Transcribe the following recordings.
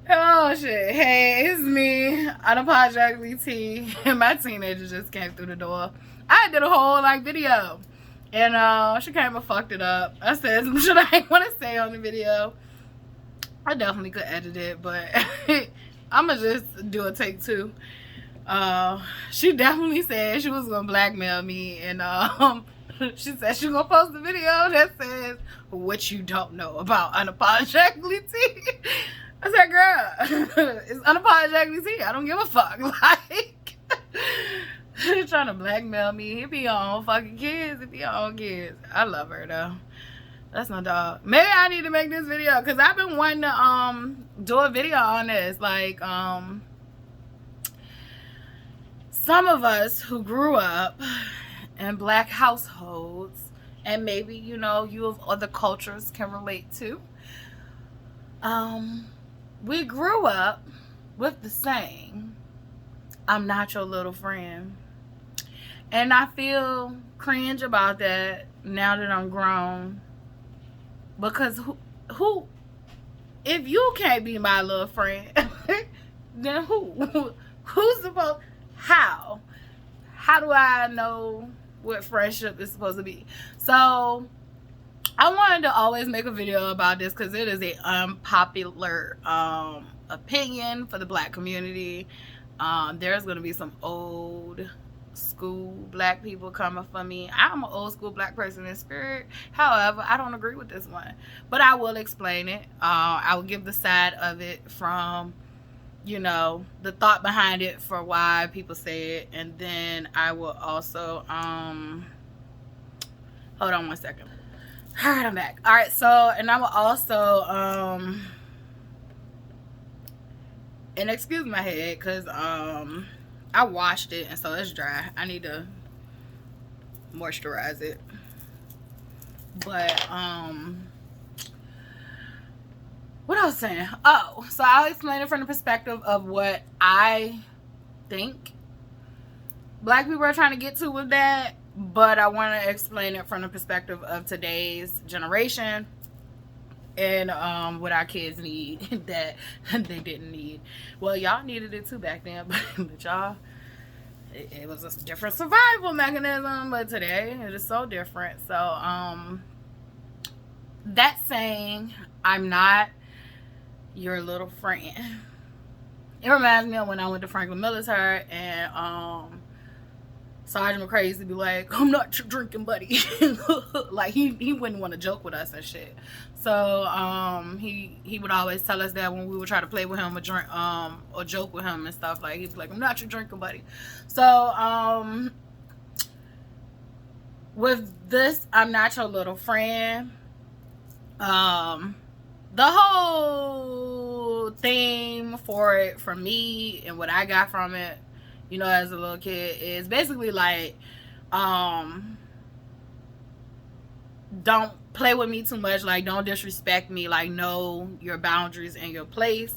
Oh shit. Hey, it's me, unapologetically T, and my teenager just came through the door. I did a whole video. And she came and fucked it up. I said some shit I ain't wanna say on the video. I definitely could edit it, but I'ma just do a take two. She definitely said she was gonna blackmail me, and she said she gonna post a video that says what you don't know about unapologetically T. I said, girl, it's unapologetically T. I don't give a fuck. Like, she's trying to blackmail me. It be your own fucking kids. It be your own kids. I love her though. That's my dog. Maybe I need to make this video because I've been wanting to do a video on this. Like, some of us who grew up in black households, and maybe you of other cultures can relate to. We grew up with the saying, "I'm not your little friend," and I feel cringe about that now that I'm grown. Because who if you can't be my little friend, then who's supposed? How do I know what friendship is supposed to be? So I wanted to always make a video about this because it is a unpopular opinion for the black community. There's going to be some old school black people coming for me. I'm an old school black person in spirit. However, I don't agree with this one, but I will explain it. I will give the side of it from the thought behind it for why people say it, and then I will also hold on one second. All right, I'm back. All right, so, and I will also and excuse my head because I washed it and so it's dry. I need to moisturize it. But what I was saying, so I'll explain it from the perspective of what I think black people are trying to get to with that, but I want to explain it from the perspective of today's generation and what our kids need that they didn't need. Well, y'all needed it too back then, but y'all, it was a different survival mechanism, but today it is so different. So that saying, "I'm not your little friend," it reminds me of when I went to Franklin Military and Sergeant McCray used to be like, "I'm not your drinking buddy." Like he wouldn't want to joke with us and shit. So he would always tell us that when we would try to play with him or drink or joke with him and stuff. Like he'd be like, "I'm not your drinking buddy." So with this, "I'm not your little friend," the whole theme for it, from me and what I got from it, as a little kid, is basically like, don't play with me too much, like don't disrespect me, like know your boundaries and your place.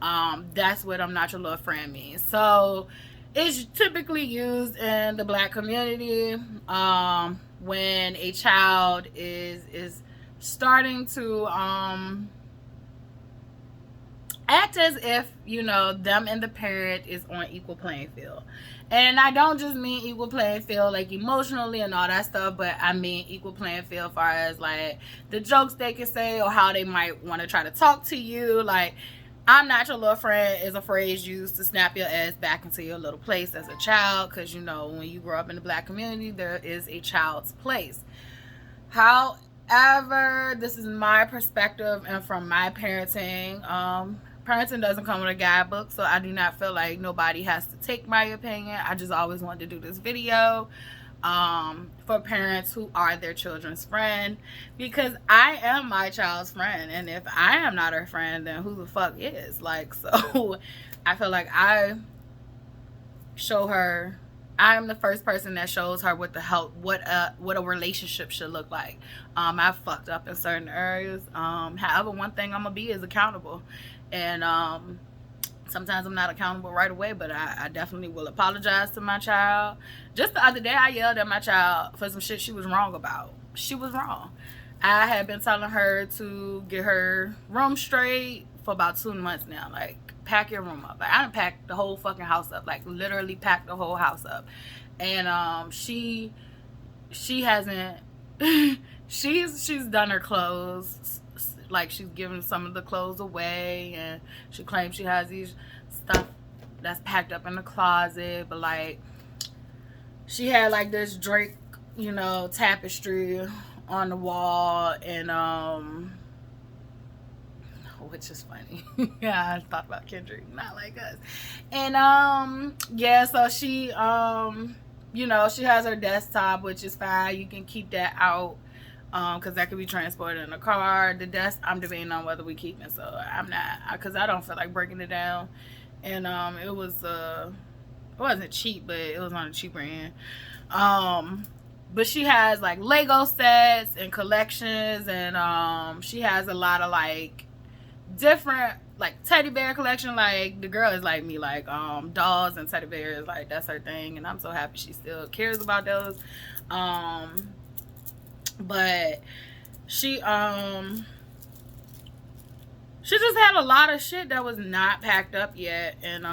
That's what "I'm not your little friend" means. So it's typically used in the black community when a child is starting to act as if them and the parent is on equal playing field. And I don't just mean equal playing field like emotionally and all that stuff, but I mean equal playing field as far as like the jokes they can say or how they might want to try to talk to you. Like, "I'm not your little friend" is a phrase used to snap your ass back into your little place as a child, because when you grow up in the black community, there is a child's place. However, this is my perspective and from my parenting. Parenting doesn't come with a guidebook, so I do not feel like nobody has to take my opinion. I just always wanted to do this video for parents who are their children's friend, because I am my child's friend, and if I am not her friend, then who the fuck is? Like, so I feel like I am the first person that shows her what a relationship should look like. I've fucked up in certain areas. However, one thing I'm gonna be is accountable. And sometimes I'm not accountable right away, but I definitely will apologize to my child. Just the other day, I yelled at my child for some shit she was wrong about. She was wrong. I had been telling her to get her room straight for about 2 months now. Like, pack your room up. Like, I done packed the whole fucking house up. Like, literally packed the whole house up. And she hasn't she's done her clothes. Like, she's given some of the clothes away, and she claims she has these stuff that's packed up in the closet. But like, she had like this Drake, you know, tapestry on the wall, and which is funny. Yeah, I thought about Kendrick, not like us. And yeah, so she you know, she has her desktop, which is fine. You can keep that out, because that could be transported in a car. The desk, I'm debating on whether we keep it, so I'm not, because I don't feel like breaking it down. And it wasn't cheap, but it was on a cheaper end. But she has like Lego sets and collections, and she has a lot of like different like teddy bear collection. Like, the girl is like me, like dolls and teddy bears, like that's her thing, and I'm so happy she still cares about those. But she just had a lot of shit that was not packed up yet, and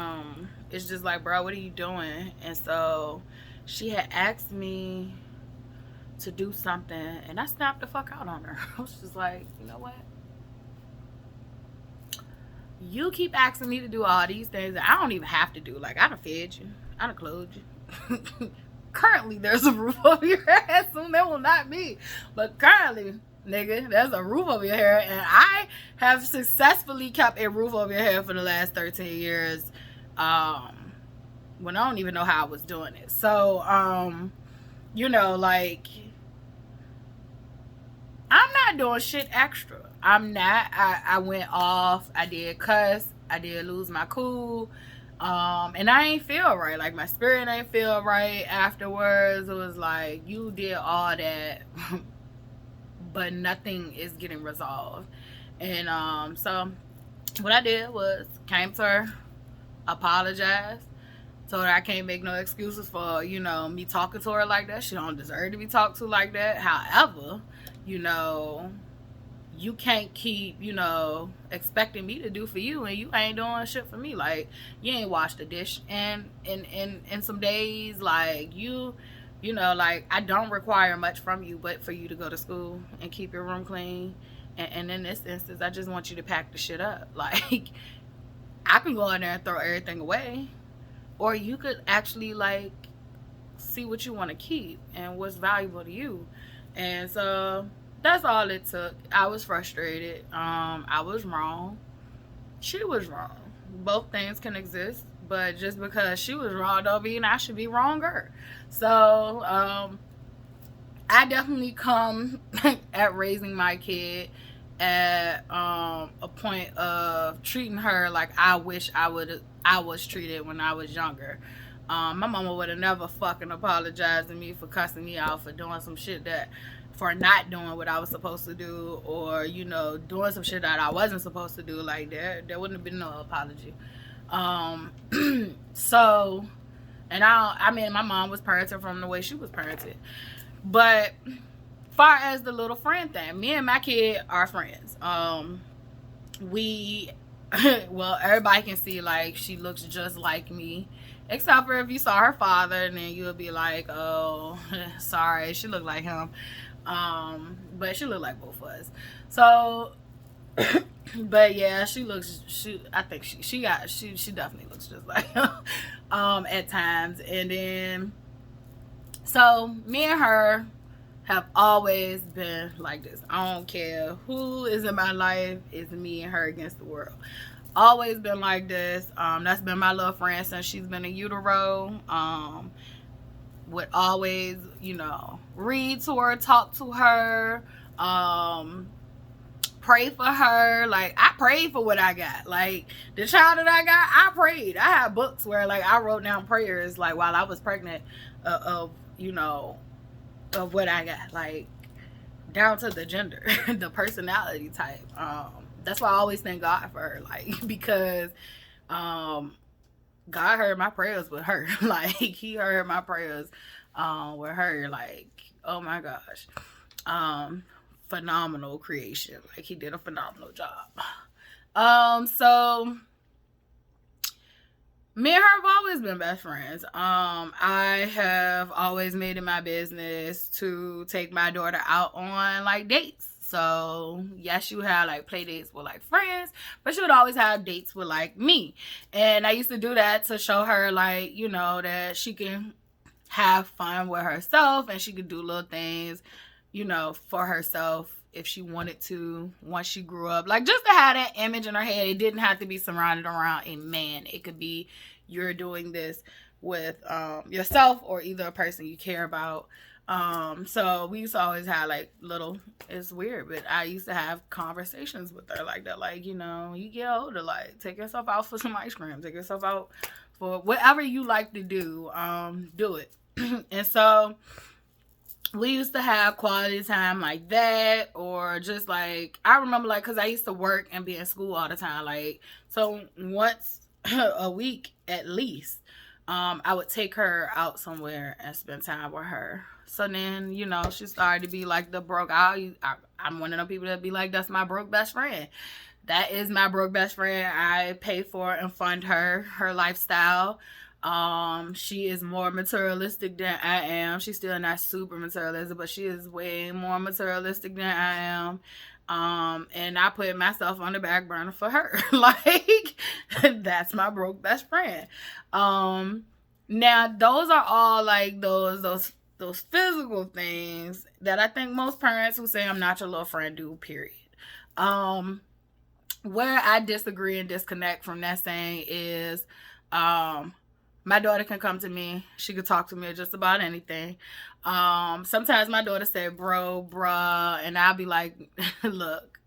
it's just like, bro, what are you doing? And so she had asked me to do something, and I snapped the fuck out on her. I was just like, you know what? You keep asking me to do all these things that I don't even have to do. Like, I done fed you. I done clothed you. Currently, there's a roof over your head. Soon there will not be. But currently, nigga, there's a roof over your head. And I have successfully kept a roof over your head for the last 13 years. When I don't even know how I was doing it. So, you know, like, I'm not doing shit extra. I'm not. I went off. I did cuss. I did lose my cool. And I ain't feel right. Like, my spirit ain't feel right afterwards. It was like, you did all that, but nothing is getting resolved. And so what I did was came to her, apologized, told her I can't make no excuses for, you know, me talking to her like that. She don't deserve to be talked to like that. However, you know, you can't keep, you know, expecting me to do for you, and you ain't doing shit for me. Like, you ain't washed the dish and in some days. Like, you know, like, I don't require much from you but for you to go to school and keep your room clean. And in this instance, I just want you to pack the shit up. Like, I can go in there and throw everything away, or you could actually, like, see what you want to keep and what's valuable to you. And so that's all it took. I was frustrated. I was wrong. She was wrong. Both things can exist, but just because she was wrong don't mean I should be wronger. So I definitely come at raising my kid at a point of treating her like I wish I was treated when I was younger. My mama would have never fucking apologized to me for cussing me out for doing some shit for not doing what I was supposed to do, or, you know, doing some shit that I wasn't supposed to do. Like, there wouldn't have been no apology. So, and I mean, my mom was parented from the way she was parented. But far as the little friend thing, me and my kid are friends. We well, everybody can see, like, she looks just like me, except for if you saw her father, and then you'll be like, oh, sorry, she looked like him. But she looked like both of us. So but yeah, I think she definitely looks just like him at times. And then, so me and her have always been like this. I don't care who is in my life, it's me and her against the world. Always been like this. That's been my little friend since she's been in utero. Would always, you know, read to her, talk to her, pray for her. Like, I prayed for what I got. Like, the child that I got, I prayed. I have books where, like, I wrote down prayers, like, while I was pregnant, of, you know, of what I got, like, down to the gender, the personality type. That's why I always thank God for her, like, because God heard my prayers with her. Like, he heard my prayers with her. Like, oh my gosh. Phenomenal creation. Like, he did a phenomenal job. So me and her have always been best friends. I have always made it my business to take my daughter out on like dates. So yes, she would have like play dates with like friends, but she would always have dates with like me. And I used to do that to show her like, you know, that she can have fun with herself and she could do little things, you know, for herself if she wanted to once she grew up. Like just to have that image in her head. It didn't have to be surrounded around a man. It could be you're doing this with yourself or either a person you care about. So we used to always have like little, it's weird, but I used to have conversations with her like that. Like, you know, you get older, like take yourself out for some ice cream, take yourself out for whatever you like to do it. And so we used to have quality time like that, or just like, I remember like, cause I used to work and be in school all the time. Like, so once a week at least, I would take her out somewhere and spend time with her. So then, you know, she started to be like the broke. I'm one of the people that be like, that's my broke best friend. That is my broke best friend. I pay for and fund her lifestyle. She is more materialistic than I am. She's still not super materialistic, but she is way more materialistic than I am. And I put myself on the back burner for her. Like, that's my broke best friend. Now those are all like those physical things that I think most parents who say I'm not your little friend do, period. Where I disagree and disconnect from that saying is, my daughter can come to me. She could talk to me just about anything. Sometimes my daughter said, bro, bruh, and I'll be like, look,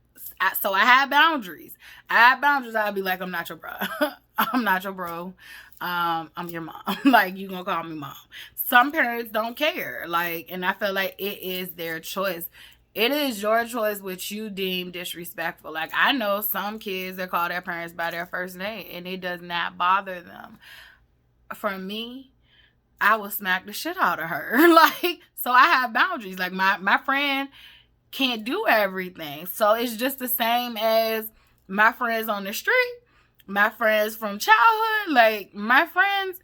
so I have boundaries. I'll be like, I'm not your bro. I'm not your bro. I'm your mom. Like, you gonna call me mom. Some parents don't care. Like, and I feel like it is their choice. It is your choice what you deem disrespectful. Like, I know some kids that call their parents by their first name and it does not bother them. For me, I will smack the shit out of her. Like, so I have boundaries. Like, my friend can't do everything. So it's just the same as my friends on the street, my friends from childhood. Like, my friends,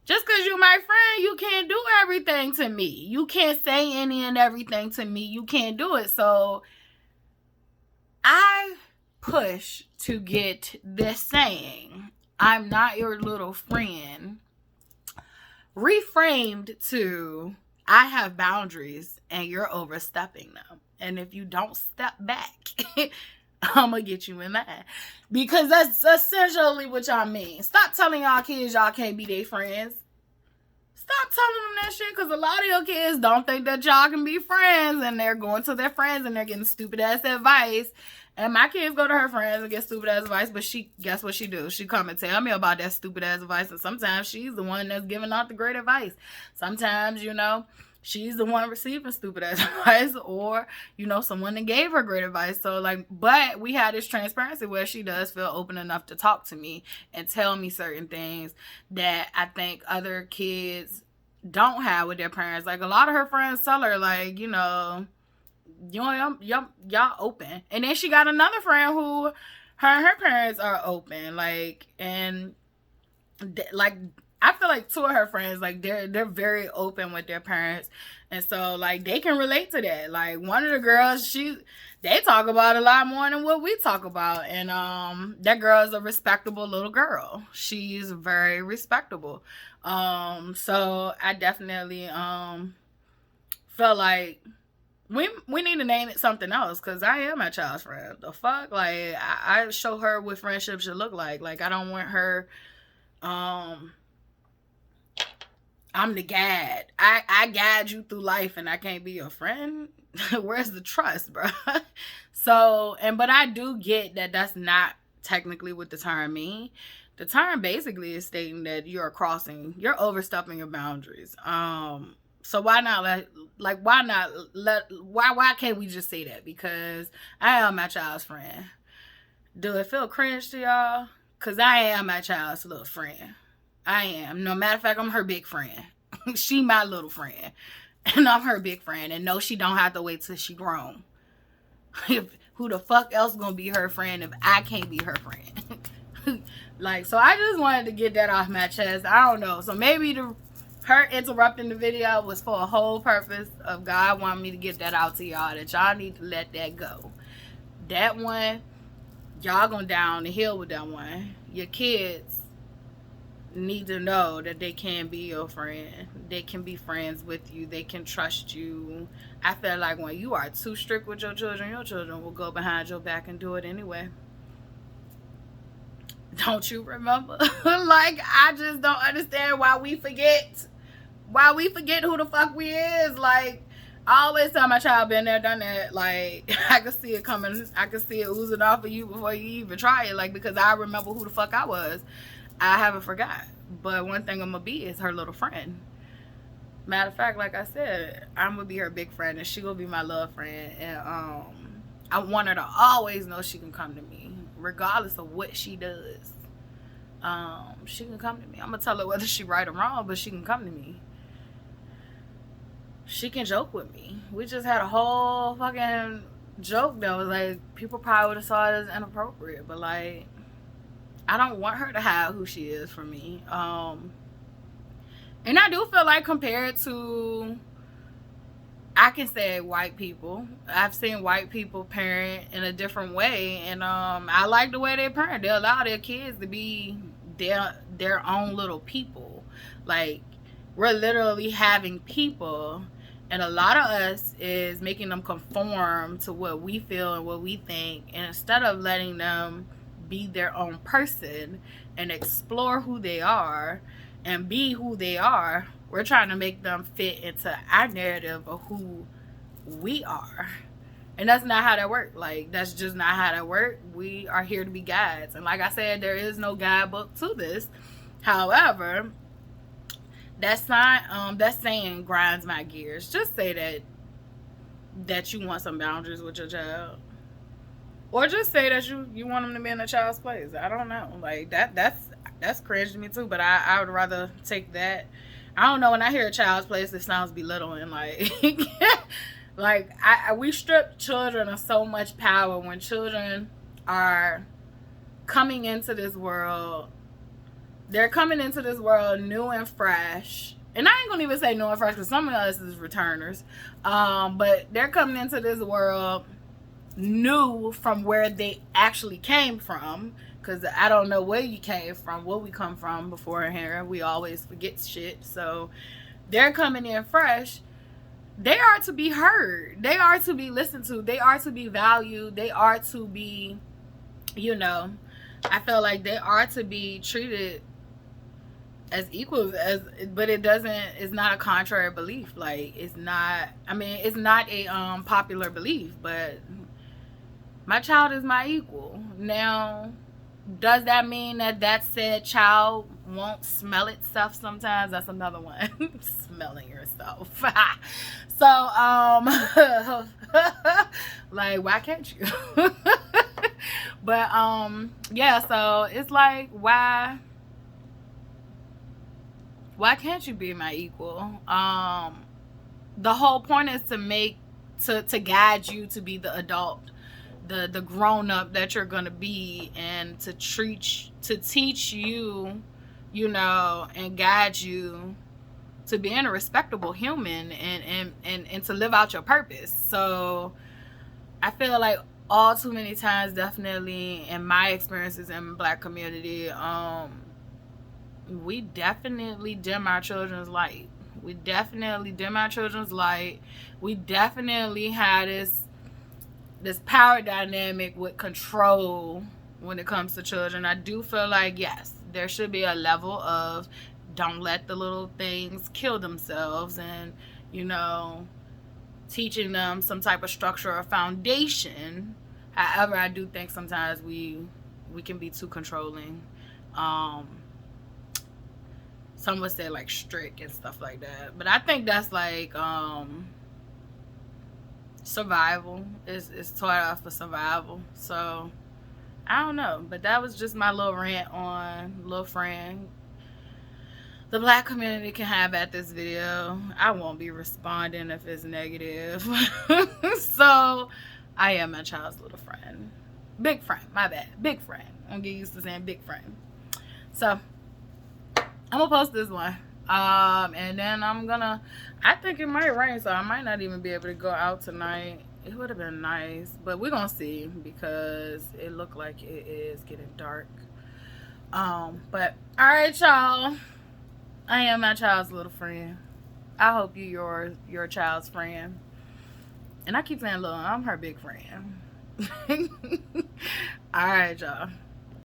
just because you're my friend, you can't do everything to me. You can't say any and everything to me. You can't do it. So I push to get this saying, I'm not your little friend, reframed to, I have boundaries and you're overstepping them. And if you don't step back, I'm going to get you in that. Because that's essentially what y'all mean. Stop telling y'all kids y'all can't be their friends. Stop telling them that shit, because a lot of your kids don't think that y'all can be friends, and they're going to their friends and they're getting stupid ass advice. And my kids go to her friends and get stupid ass advice, but guess what she do? She come and tell me about that stupid ass advice, and sometimes she's the one that's giving out the great advice. Sometimes, you know, she's the one receiving stupid ass advice, or, you know, someone that gave her great advice. So, like, but we had this transparency where she does feel open enough to talk to me and tell me certain things that I think other kids don't have with their parents. Like, a lot of her friends tell her, like, you know, y'all open. And then she got another friend who her and her parents are open. Like, and like, I feel like two of her friends, like, they're very open with their parents. And so, like, they can relate to that. Like, one of the girls, they talk about a lot more than what we talk about. And that girl is a respectable little girl. She's very respectable. So I definitely feel like we need to name it something else, because I am my child's friend. The fuck? Like, I show her what friendship should look like. Like, I don't want her, I'm the guide. I guide you through life and I can't be your friend? Where's the trust, bro? So, but I do get that that's not technically what the term means. The term basically is stating that you're overstepping your boundaries. So why can't we just say that? Because I am my child's friend. Do it feel cringe to y'all? Because I am my child's little friend. I am. No matter of fact, I'm her big friend. She my little friend. And I'm her big friend. And no, she don't have to wait till she grown. who the fuck else gonna be her friend if I can't be her friend? Like, so I just wanted to get that off my chest. I don't know. So maybe her interrupting the video was for a whole purpose of God wanting me to get that out to y'all, that y'all need to let that go. That one, y'all gonna down the hill with that one. Your kids need to know that they can be your friend. They can be friends with you. They can trust you. I feel like when you are too strict with your children will go behind your back and do it anyway. Don't you remember? Like, I just don't understand why we forget who the fuck we is. Like, I always tell my child, been there, done that. Like, I can see it coming. I can see it oozing off of you before you even try it. Like, because I remember who the fuck I was. I haven't forgot. But one thing I'm going to be is her little friend. Matter of fact, like I said, I'm going to be her big friend, and she going to be my little friend. And I want her to always know she can come to me, regardless of what she does. She can come to me. I'm going to tell her whether she right or wrong, but she can come to me. She can joke with me. We just had a whole fucking joke that was like, people probably would have saw it as inappropriate, but like, I don't want her to hide who she is from me. And I do feel like, compared to, I can say, white people, I've seen white people parent in a different way, and I like the way they parent. They allow their kids to be their own little people. Like, we're literally having people, and a lot of us is making them conform to what we feel and what we think, and instead of letting them be their own person and explore who they are and be who they are, we're trying to make them fit into our narrative of who we are. And that's not how that works. Like, that's just not how that works. We are here to be guides. And like I said, there is no guidebook to this. However, that's not that saying grinds my gears. Just say that you want some boundaries with your child. Or just say that you want them to be in a child's place. I don't know. Like, that's cringe to me too, but I would rather take that. I don't know, when I hear a child's place, it sounds belittling. Like, like we strip children of so much power when children are coming into this world. They're coming into this world new and fresh. And I ain't gonna even say new and fresh, because some of us is returners. But they're coming into this world new from where they actually came from. Because I don't know where you came from, where we come from before here. We always forget shit. So they're coming in fresh. They are to be heard. They are to be listened to. They are to be valued. They are to be, you know, I feel like they are to be treated as equals, but it's not a contrary belief. Like, it's not, I mean, it's not a popular belief, but my child is my equal. Now, does that mean that said child won't smell itself sometimes? That's another one. Smelling yourself. So, like, why can't you? But, yeah, so it's like, why can't you be my equal? The whole point is to guide you to be the adult, the grown-up that you're gonna be, and to teach you, you know, and guide you to being a respectable human and to live out your purpose. So I feel like all too many times, definitely in my experiences in the Black community, we definitely dim our children's light. We definitely had this power dynamic with control when it comes to children. I do feel like, yes, there should be a level of don't let the little things kill themselves, and, you know, teaching them some type of structure or foundation. However, I do think sometimes we can be too controlling. Some would say like strict and stuff like that, but I think that's like survival. Is taught out for survival. So I don't know, but that was just my little rant on little friend. The Black community can have at this video. I won't be responding if it's negative. So I am my child's little friend. Big friend, my bad. Big friend. I'm getting used to saying big friend. So I'm gonna post this one. And then I think it might rain, so I might not even be able to go out tonight. It would have been nice, but we're gonna see because it looked like it is getting dark. But all right, y'all. I am my child's little friend. I hope you your child's friend. And I keep saying little, I'm her big friend. All right, y'all.